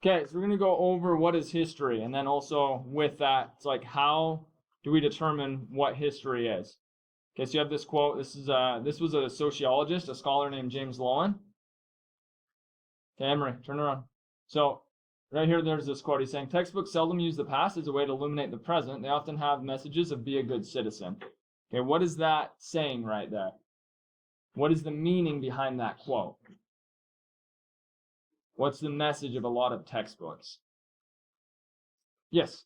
Okay, so we're going to go over what is history, and then also with that, it's like how do we determine what history is? Okay, so you have this quote. This was a sociologist, a scholar named James Loewen. Okay, Emery, turn around. So right here, there's this quote. He's saying, textbooks seldom use the past as a way to illuminate the present. They often have messages of be a good citizen. Okay, what is that saying right there? What is the meaning behind that quote? What's the message of a lot of textbooks? Yes?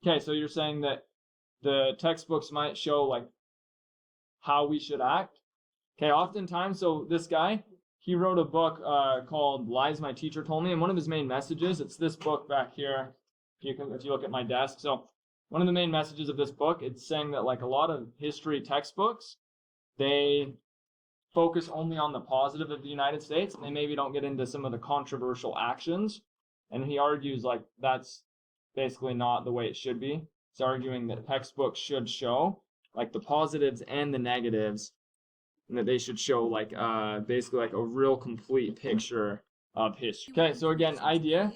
Okay, so you're saying that the textbooks might show like how we should act. Okay, oftentimes, so this guy, he wrote a book called Lies My Teacher Told Me, and one of his main messages, it's this book back here, if you look at my desk. So one of the main messages of this book, it's saying that like a lot of history textbooks, they focus only on the positive of the United States, and they maybe don't get into some of the controversial actions. And he argues like that's basically not the way it should be. He's arguing that textbooks should show like the positives and the negatives, and that they should show like basically like a real complete picture of history. Okay, so again, idea.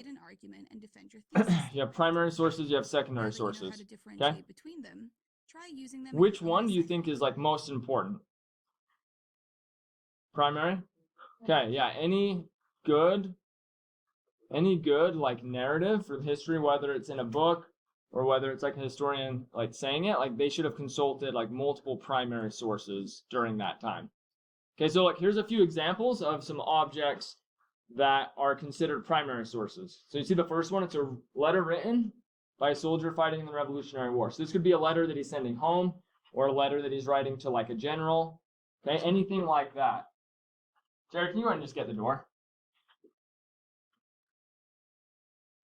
You have primary sources, you have secondary sources. Okay. Which one do you think is like most important? Primary? Okay, yeah, any good like narrative for history, whether it's in a book or whether it's like a historian like saying it, like they should have consulted like multiple primary sources during that time. Okay, so like here's a few examples of some objects that are considered primary sources. So you see the first one, it's a letter written by a soldier fighting in the Revolutionary War. So this could be a letter that he's sending home or a letter that he's writing to like a general. Okay, anything like that. Jared, can you go ahead and just get the door?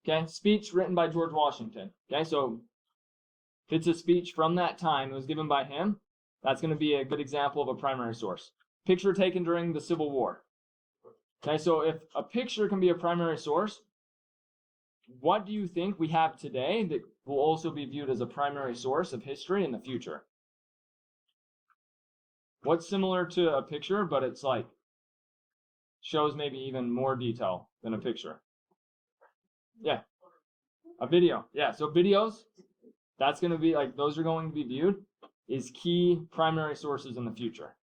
Okay, speech written by George Washington. Okay, so if it's a speech from that time, it was given by him, that's going to be a good example of a primary source. Picture taken during the Civil War. Okay, so if a picture can be a primary source, what do you think we have today that will also be viewed as a primary source of history in the future? What's similar to a picture, but it's like shows maybe even more detail than a picture? Yeah, a video. Yeah, so videos, that's going to be like, those are going to be viewed as key primary sources in the future.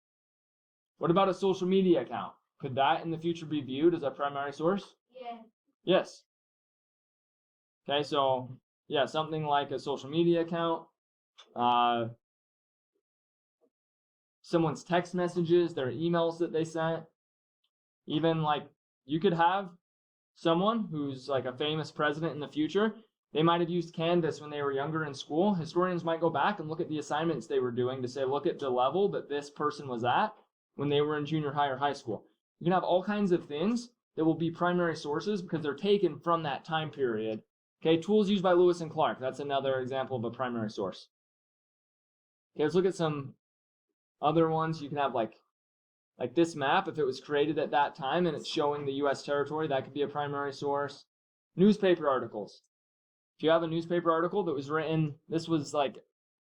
What about a social media account? Could that in the future be viewed as a primary source? Yeah. Yes. Okay, so yeah, something like a social media account, someone's text messages, their emails that they sent. Even like you could have someone who's like a famous president in the future. They might have used Canvas when they were younger in school. Historians might go back and look at the assignments they were doing to say, look at the level that this person was at when they were in junior high or high school. You can have all kinds of things that will be primary sources because they're taken from that time period. Okay, tools used by Lewis and Clark. That's another example of a primary source. Okay, let's look at some other ones. You can have like this map, if it was created at that time and it's showing the U.S. territory, that could be a primary source. Newspaper articles. If you have a newspaper article that was written, this was like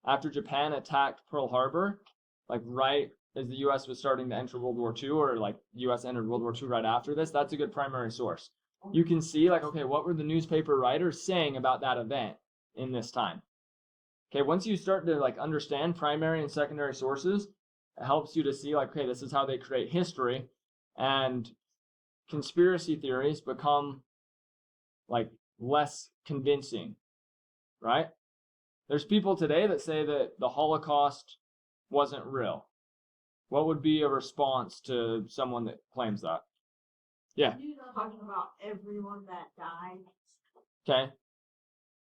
after Japan attacked Pearl Harbor, like right as the U.S. was starting to enter World War II, or like the U.S. entered World War II right after this, that's a good primary source. You can see like, okay, what were the newspaper writers saying about that event in this time? Okay, once you start to like understand primary and secondary sources, it helps you to see like, okay, this is how they create history, and conspiracy theories become like less convincing, right? There's people today that say that the Holocaust wasn't real. What would be a response to someone that claims that? Yeah. You're not talking about everyone that died. Okay.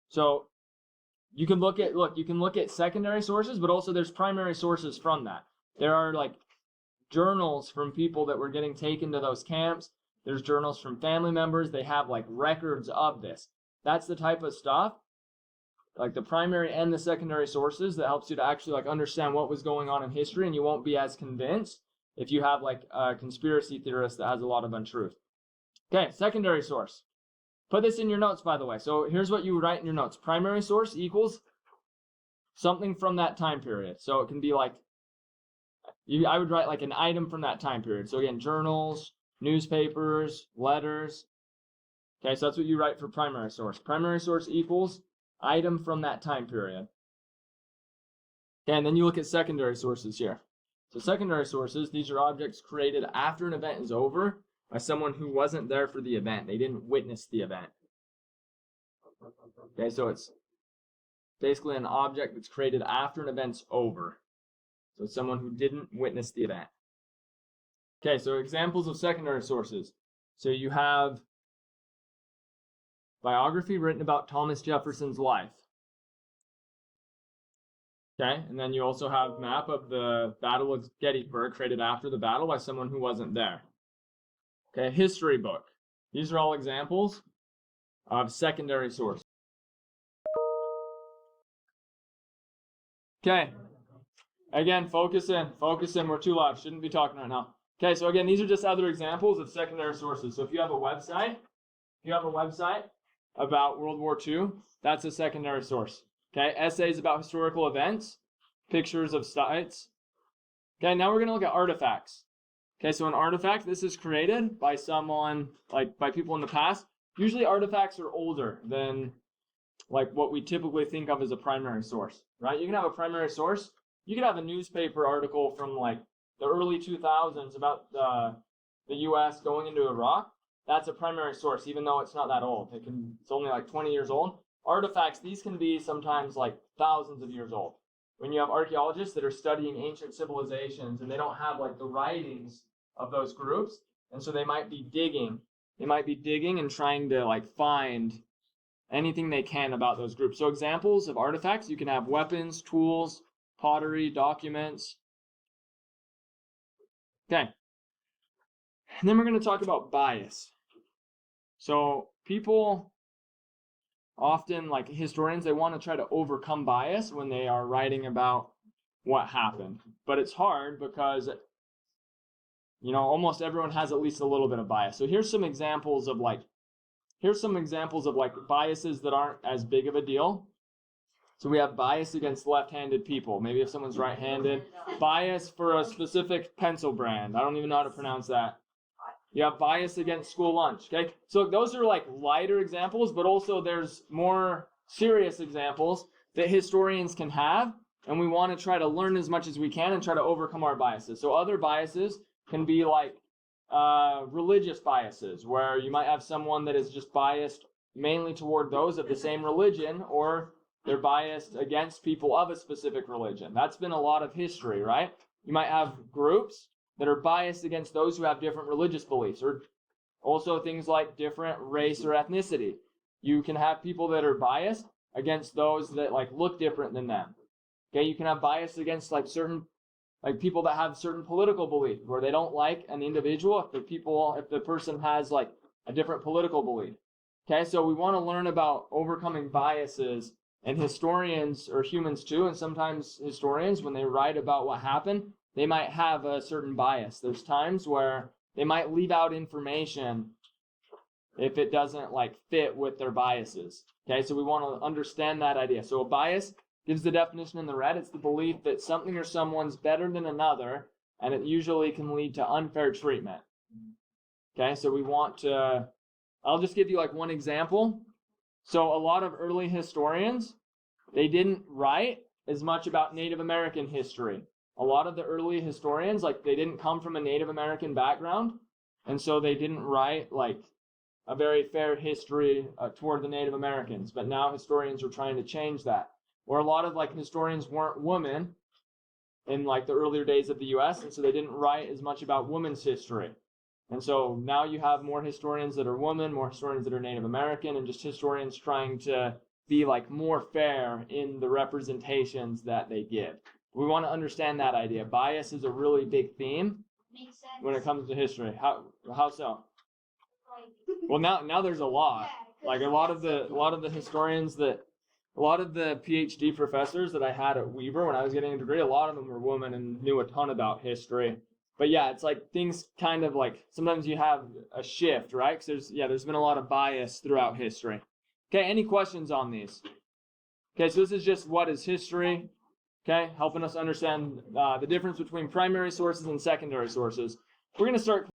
So you can look at secondary sources, but also there's primary sources from that. There are like journals from people that were getting taken to those camps. There's journals from family members. They have like records of this. That's the type of stuff, like the primary and the secondary sources, that helps you to actually like understand what was going on in history, and you won't be as convinced if you have like a conspiracy theorist that has a lot of untruth. Okay, secondary source. Put this in your notes, by the way. So here's what you write in your notes. Primary source equals something from that time period. So it can be like, I would write like an item from that time period. So again, journals, newspapers, letters. Okay, so that's what you write for primary source. Primary source equals item from that time period. Okay, and then you look at secondary sources here. So secondary sources, these are objects created after an event is over by someone who wasn't there for the event. They didn't witness the event. Okay, so it's basically an object that's created after an event's over. So it's someone who didn't witness the event. Okay, so examples of secondary sources. So you have biography written about Thomas Jefferson's life. Okay, and then you also have map of the Battle of Gettysburg created after the battle by someone who wasn't there. Okay, history book. These are all examples of secondary sources. Okay, again, focus in, we're too loud, shouldn't be talking right now. Okay, so again, these are just other examples of secondary sources. So if you have a website, about World War II, that's a secondary source. Okay, essays about historical events, pictures of sites. Okay, now we're going to look at artifacts. Okay, so an artifact, this is created by someone, like by people in the past. Usually artifacts are older than like what we typically think of as a primary source, right? You can have a primary source. You could have a newspaper article from like the early 2000s about the U.S. going into Iraq. That's a primary source, even though it's not that old. It's only like 20 years old. Artifacts, these can be sometimes like thousands of years old. When you have archaeologists that are studying ancient civilizations and they don't have like the writings of those groups, and so they might be digging. They might be digging and trying to like find anything they can about those groups. So examples of artifacts, you can have weapons, tools, pottery, documents. Okay. And then we're going to talk about bias. So people often, like historians, they want to try to overcome bias when they are writing about what happened. But it's hard because, you know, almost everyone has at least a little bit of bias. So here's some examples of biases that aren't as big of a deal. So we have bias against left-handed people. Maybe if someone's right-handed. Bias for a specific pencil brand. I don't even know how to pronounce that. You have bias against school lunch, okay? So those are like lighter examples, but also there's more serious examples that historians can have, and we want to try to learn as much as we can and try to overcome our biases. So other biases can be like religious biases, where you might have someone that is just biased mainly toward those of the same religion, or they're biased against people of a specific religion. That's been a lot of history, right? You might have groups that are biased against those who have different religious beliefs, or also things like different race or ethnicity. You can have people that are biased against those that like look different than them. Okay, you can have bias against like certain people that have certain political beliefs, where they don't like an individual if the person has like a different political belief. Okay, so we want to learn about overcoming biases, and historians are humans too, and sometimes historians, when they write about what happened, they might have a certain bias. There's times where they might leave out information if it doesn't like fit with their biases. Okay, so we want to understand that idea. So a bias gives the definition in the red. It's the belief that something or someone's better than another, and it usually can lead to unfair treatment. Okay, so we want to, I'll just give you like one example. So a lot of early historians, they didn't write as much about Native American history. A lot of the early historians, like they didn't come from a Native American background, and so they didn't write like a very fair history toward the Native Americans. But now historians are trying to change that. Or a lot of like historians weren't women in like the earlier days of the U.S., and so they didn't write as much about women's history. And so now you have more historians that are women, more historians that are Native American, and just historians trying to be like more fair in the representations that they give. We want to understand that idea. Bias is a really big theme when it comes to history. How so? Well, now there's a lot. Like a lot of the historians that, a lot of the PhD professors that I had at Weaver when I was getting a degree, a lot of them were women and knew a ton about history. But yeah, it's like things kind of like, sometimes you have a shift, right? Because there's been a lot of bias throughout history. Okay, any questions on these? Okay, so this is just what is history. Okay, helping us understand the difference between primary sources and secondary sources. We're going to start